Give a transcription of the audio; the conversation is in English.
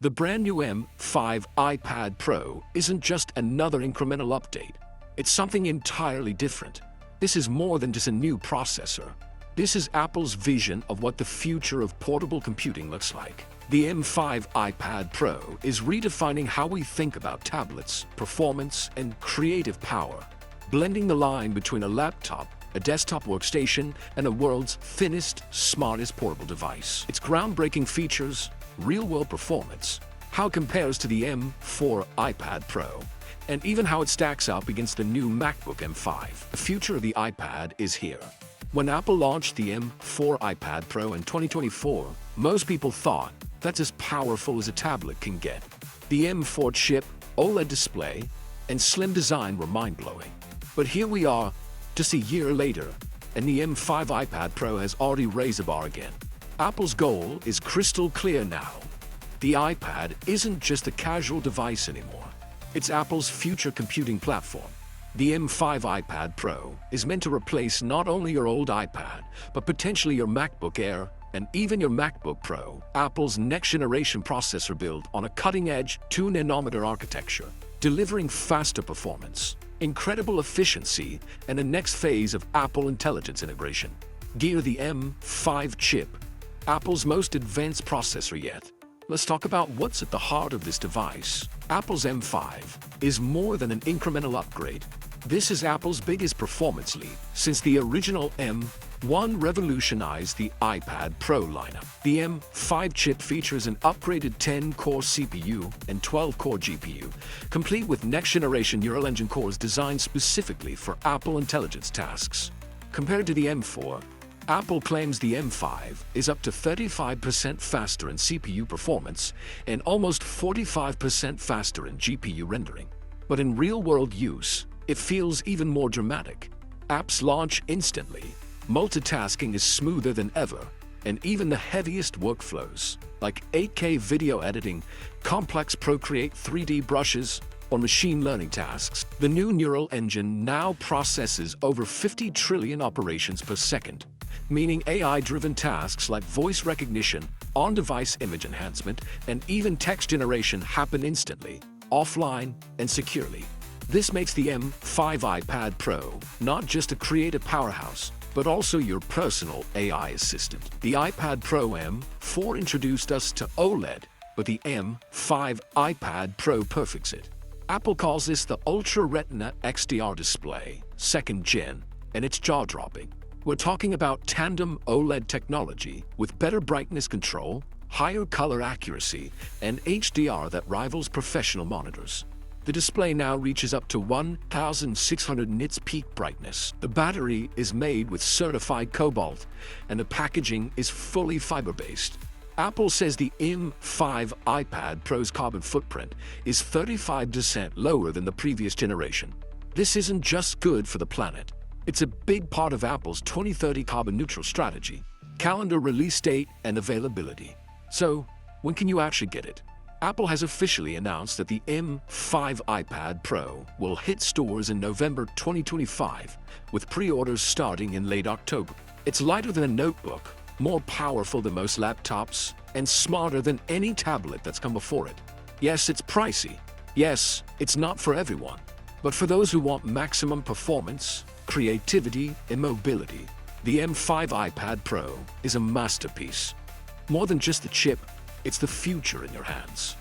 The brand new M5 iPad Pro isn't just another incremental update. It's something entirely different. This is more than just a new processor. This is Apple's vision of what the future of portable computing looks like. The M5 iPad Pro is redefining how we think about tablets, performance, and creative power, blending the line between a laptop, a desktop workstation, and the world's thinnest, smartest portable device. Its groundbreaking features, real-world performance, how it compares to the M4 iPad Pro, and even how it stacks up against the new MacBook M5. The future of the iPad is here. When Apple launched the M4 iPad Pro in 2024, most people thought that's as powerful as a tablet can get. The M4 chip, OLED display, and slim design were mind-blowing. But here we are, just a year later, and the M5 iPad Pro has already raised the bar again. Apple's goal is crystal clear now. The iPad isn't just a casual device anymore. It's Apple's future computing platform. The M5 iPad Pro is meant to replace not only your old iPad, but potentially your MacBook Air and even your MacBook Pro. Apple's next-generation processor built on a cutting-edge 2-nanometer architecture, delivering faster performance, incredible efficiency, and the next phase of Apple Intelligence integration. Gear the M5 chip, Apple's most advanced processor yet. Let's talk about what's at the heart of this device. Apple's M5 is more than an incremental upgrade. This is Apple's biggest performance leap since the original M1 revolutionized the iPad Pro lineup. The M5 chip features an upgraded 10-core CPU and 12-core GPU, complete with next-generation neural engine cores designed specifically for Apple Intelligence tasks. Compared to the M4, Apple claims the M5 is up to 35% faster in CPU performance and almost 45% faster in GPU rendering. But in real-world use, it feels even more dramatic. Apps launch instantly, multitasking is smoother than ever, and even the heaviest workflows, like 8K video editing, complex Procreate 3D brushes, or machine learning tasks, the new neural engine now processes over 50 trillion operations per second, meaning AI-driven tasks like voice recognition, on-device image enhancement, and even text generation happen instantly, offline, and securely. This makes the M5 iPad Pro not just a creative powerhouse, but also your personal AI assistant. The iPad Pro M4 introduced us to OLED, but the M5 iPad Pro perfects it. Apple calls this the Ultra Retina XDR display, 2nd gen, and it's jaw-dropping. We're talking about tandem OLED technology with better brightness control, higher color accuracy, and HDR that rivals professional monitors. The display now reaches up to 1,600 nits peak brightness. The battery is made with certified cobalt, and the packaging is fully fiber-based. Apple says the M5 iPad Pro's carbon footprint is 35% lower than the previous generation. This isn't just good for the planet. It's a big part of Apple's 2030 carbon neutral strategy, calendar release date, and availability. So, when can you actually get it? Apple has officially announced that the M5 iPad Pro will hit stores in November 2025, with pre-orders starting in late October. It's lighter than a notebook, more powerful than most laptops, and smarter than any tablet that's come before it. Yes, it's pricey. Yes, it's not for everyone. But for those who want maximum performance, creativity, and mobility, the M5 iPad Pro is a masterpiece. More than just the chip, it's the future in your hands.